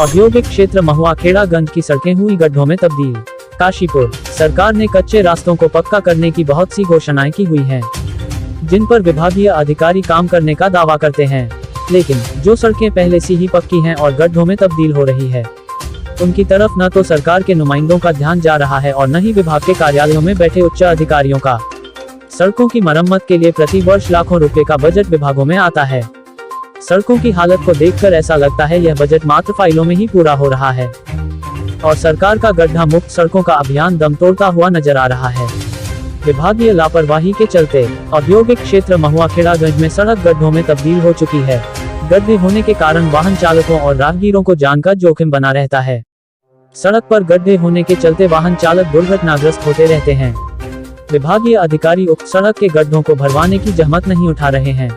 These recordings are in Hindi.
औद्योगिक क्षेत्र महुआ खेड़ागंज की सड़कें हुई गड्ढों में तब्दील। काशीपुर सरकार ने कच्चे रास्तों को पक्का करने की बहुत सी घोषणाएं की हुई हैं, जिन पर विभागीय अधिकारी काम करने का दावा करते हैं, लेकिन जो सड़कें पहले से ही पक्की हैं और गड्ढों में तब्दील हो रही है, उनकी तरफ न तो सरकार के नुमाइंदों का ध्यान जा रहा है और न ही विभाग के कार्यालयों में बैठे उच्च अधिकारियों का। सड़कों की मरम्मत के लिए प्रति वर्ष लाखों रुपए का बजट विभागों में आता है। सड़कों की हालत को देखकर ऐसा लगता है यह बजट मात्र फाइलों में ही पूरा हो रहा है और सरकार का गड्ढा मुक्त सड़कों का अभियान दम तोड़ता हुआ नजर आ रहा है। विभागीय लापरवाही के चलते औद्योगिक क्षेत्र महुआ खेड़ागंज में सड़क गड्ढों में तब्दील हो चुकी है। गड्ढे होने के कारण वाहन चालकों और राहगीरों को जान का जोखिम बना रहता है। सड़क पर गड्ढे होने के चलते वाहन चालक दुर्घटनाग्रस्त होते रहते हैं। विभागीय अधिकारी उक्त सड़क के गड्ढों को भरवाने की जहमत नहीं उठा रहे हैं।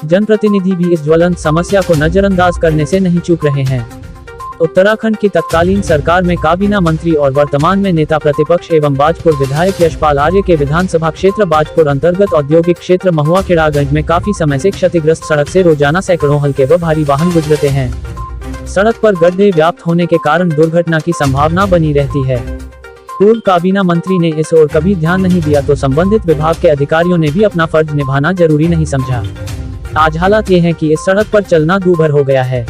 जनप्रतिनिधि भी इस ज्वलंत समस्या को नजरअंदाज करने से नहीं चूक रहे हैं। उत्तराखंड की तत्कालीन सरकार में काबीना मंत्री और वर्तमान में नेता प्रतिपक्ष एवं बाजपुर विधायक यशपाल आर्य के विधानसभा क्षेत्र बाजपुर अंतर्गत औद्योगिक क्षेत्र महुआ खेड़ागंज में काफी समय से क्षतिग्रस्त सड़क से रोजाना सैकड़ों हल्के व भारी वाहन गुजरते हैं। सड़क पर गड्ढे व्याप्त होने के कारण दुर्घटना की संभावना बनी रहती है। पूर्व काबीना मंत्री ने इस ओर कभी ध्यान नहीं दिया तो संबंधित विभाग के अधिकारियों ने भी अपना फर्ज निभाना जरूरी नहीं समझा। आज हालात ये हैं कि इस सड़क पर चलना दूभर हो गया है।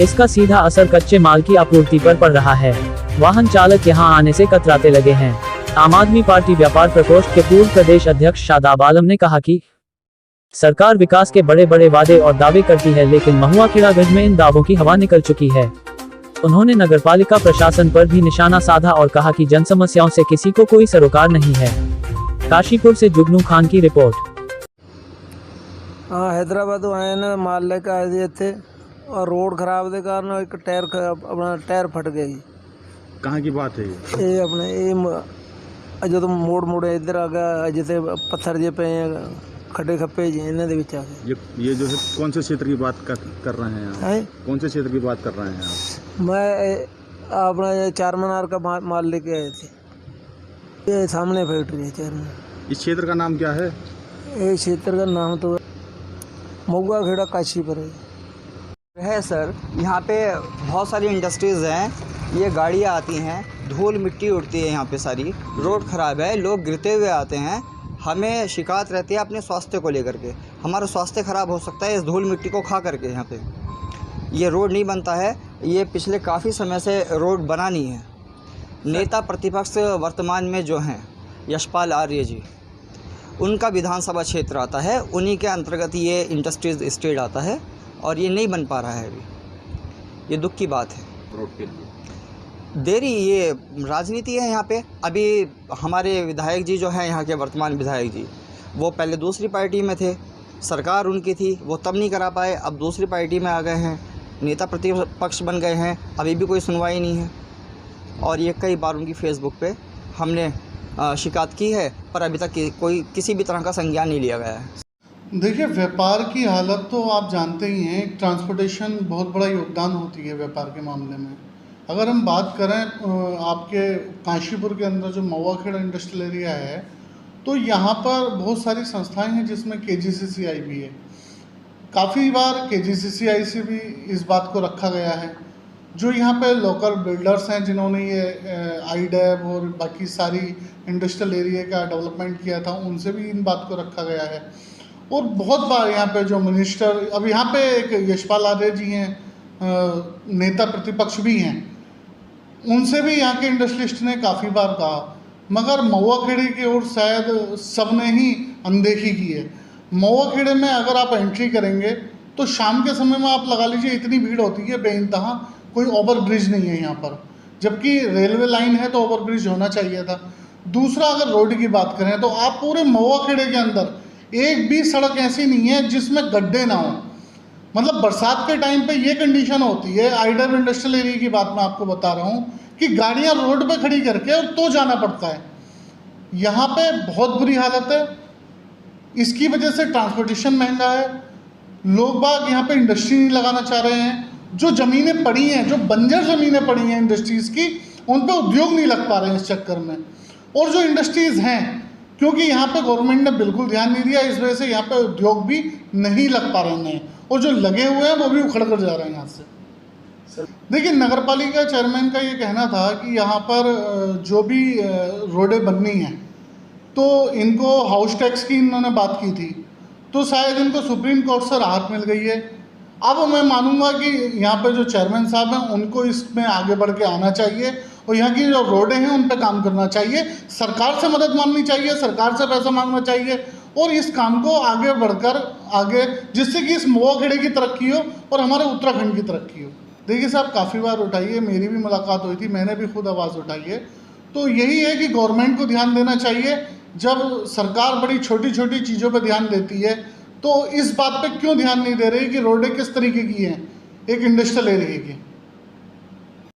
इसका सीधा असर कच्चे माल की आपूर्ति पर पड़ रहा है। वाहन चालक यहां आने से कतराते लगे हैं। आम आदमी पार्टी व्यापार प्रकोष्ठ के पूर्व प्रदेश अध्यक्ष शादाब आलम ने कहा कि सरकार विकास के बड़े बड़े वादे और दावे करती है, लेकिन महुआ खेड़ागंज में इन दावों की हवा निकल चुकी है। उन्होंने नगरपालिका प्रशासन पर भी निशाना साधा और कहा कि जन समस्याओं से किसी को कोई सरोकार नहीं है। काशीपुर से जुगनू खान की रिपोर्ट। हैदराबाद आए ने माल लेके आए थे और रोड खराब के कारण एक टायर अपना टायर फट गई। कहाँ की बात है ये अपने ये जो तो मोड़ इधर आ गया, जैसे पत्थर जे पे खड्डे खप्पे जी इन्हें दे विच आ गए। ये जो है कौन से क्षेत्र की बात कर रहे हैं आप? कौन से क्षेत्र की बात कर रहे हैं आप? मैं अपना चार मीनार का माल लेके आए थे। ये सामने फैक्ट्री है चार मीनार। इस क्षेत्र का नाम क्या है? ये क्षेत्र का नाम तो महुआ खेड़ा काशीपुर है सर। यहाँ पे बहुत सारी इंडस्ट्रीज़ हैं, ये गाड़ियाँ आती हैं, धूल मिट्टी उड़ती है यहाँ पे सारी, रोड ख़राब है, लोग गिरते हुए आते हैं। हमें शिकायत रहती है अपने स्वास्थ्य को लेकर के, हमारा स्वास्थ्य ख़राब हो सकता है इस धूल मिट्टी को खा करके। यहाँ पे ये रोड नहीं बनता है, ये पिछले काफ़ी समय से रोड बना नहीं है। नेता प्रतिपक्ष वर्तमान में जो हैं यशपाल आर्य जी, उनका विधानसभा क्षेत्र आता है, उन्हीं के अंतर्गत ये इंडस्ट्रीज स्टेट आता है और ये नहीं बन पा रहा है अभी। ये दुख की बात है। रोड के लिए देरी, ये राजनीति है यहाँ पे। अभी हमारे विधायक जी जो हैं, यहाँ के वर्तमान विधायक जी, वो पहले दूसरी पार्टी में थे, सरकार उनकी थी, वो तब नहीं करा पाए, अब दूसरी पार्टी में आ गए हैं, नेता प्रतिपक्ष बन गए हैं, अभी भी कोई सुनवाई नहीं है। और ये कई बार उनकी फेसबुक पे हमने शिकायत की है, पर अभी तक कोई किसी भी तरह का संज्ञान नहीं लिया गया है। देखिए, व्यापार की हालत तो आप जानते ही हैं, ट्रांसपोर्टेशन बहुत बड़ा योगदान होती है व्यापार के मामले में। अगर हम बात करें आपके काशीपुर के अंदर जो महुआ खेड़ा इंडस्ट्रियल एरिया है, तो यहाँ पर बहुत सारी संस्थाएं हैं जिसमें KGCCI भी है। काफ़ी बार KGCCI से भी इस बात को रखा गया है। जो यहाँ पे लोकल बिल्डर्स हैं जिन्होंने ये IDAB और बाकी सारी इंडस्ट्रियल एरिया का डेवलपमेंट किया था, उनसे भी इन बात को रखा गया है। और बहुत बार यहाँ पे जो मिनिस्टर, अब यहाँ पे एक यशपाल आर्य जी हैं, नेता प्रतिपक्ष भी हैं, उनसे भी यहाँ के इंडस्ट्रियलिस्ट ने काफ़ी बार कहा, मगर महुआ खेड़े की ओर शायद सबने ही अनदेखी की है। महुआ खेड़े में अगर आप एंट्री करेंगे तो शाम के समय में आप लगा लीजिए इतनी भीड़ होती है बेइंतहा, कोई ओवर ब्रिज नहीं है यहाँ पर, जबकि रेलवे लाइन है तो ओवर ब्रिज होना चाहिए था। दूसरा, अगर रोड की बात करें तो आप पूरे महुआ खेड़े के अंदर एक भी सड़क ऐसी नहीं है जिसमें गड्ढे ना हो। मतलब बरसात के टाइम पे ये कंडीशन होती है, IDAB इंडस्ट्रियल एरिया की बात मैं आपको बता रहा हूँ, कि गाड़ियाँ रोड पे खड़ी करके और तो जाना पड़ता है। यहाँ पे बहुत बुरी हालत है। इसकी वजह से ट्रांसपोर्टेशन महंगा है, लोग बाग यहाँ पे इंडस्ट्री नहीं लगाना चाह रहे हैं। जो ज़मीनें पड़ी हैं, जो बंजर ज़मीनें पड़ी हैं इंडस्ट्रीज़ की, उन पे उद्योग नहीं लग पा रहे हैं इस चक्कर में। और जो इंडस्ट्रीज़ हैं, क्योंकि यहाँ पे गवर्नमेंट ने बिल्कुल ध्यान नहीं दिया, इस वजह से यहाँ पे उद्योग भी नहीं लग पा रहे हैं, और जो लगे हुए हैं वो भी उखड़ कर जा रहे हैं यहाँ से। देखिए, नगरपालिका चेयरमैन का ये कहना था कि यहाँ पर जो भी रोडें बननी हैं तो इनको हाउस टैक्स की इन्होंने बात की थी, तो शायद इनको सुप्रीम कोर्ट से राहत मिल गई है। अब मैं मानूंगा कि यहाँ पे जो चेयरमैन साहब हैं उनको इसमें आगे बढ़ के आना चाहिए और यहाँ की जो रोडें हैं उन पे काम करना चाहिए, सरकार से मदद मांगनी चाहिए, सरकार से पैसा मांगना चाहिए और इस काम को आगे बढ़कर आगे, जिससे कि इस महुआ खेड़े की तरक्की हो और हमारे उत्तराखंड की तरक्की हो। देखिए साहब, काफ़ी बार उठाई है, मेरी भी मुलाकात हुई थी, मैंने भी खुद आवाज़ उठाई है। तो यही है कि गवर्नमेंट को ध्यान देना चाहिए। जब सरकार बड़ी छोटी छोटी चीज़ों पर ध्यान देती है तो इस बात पे क्यों ध्यान नहीं दे रही कि रोडें किस तरीके की हैं एक इंडस्ट्रियल एरिया की।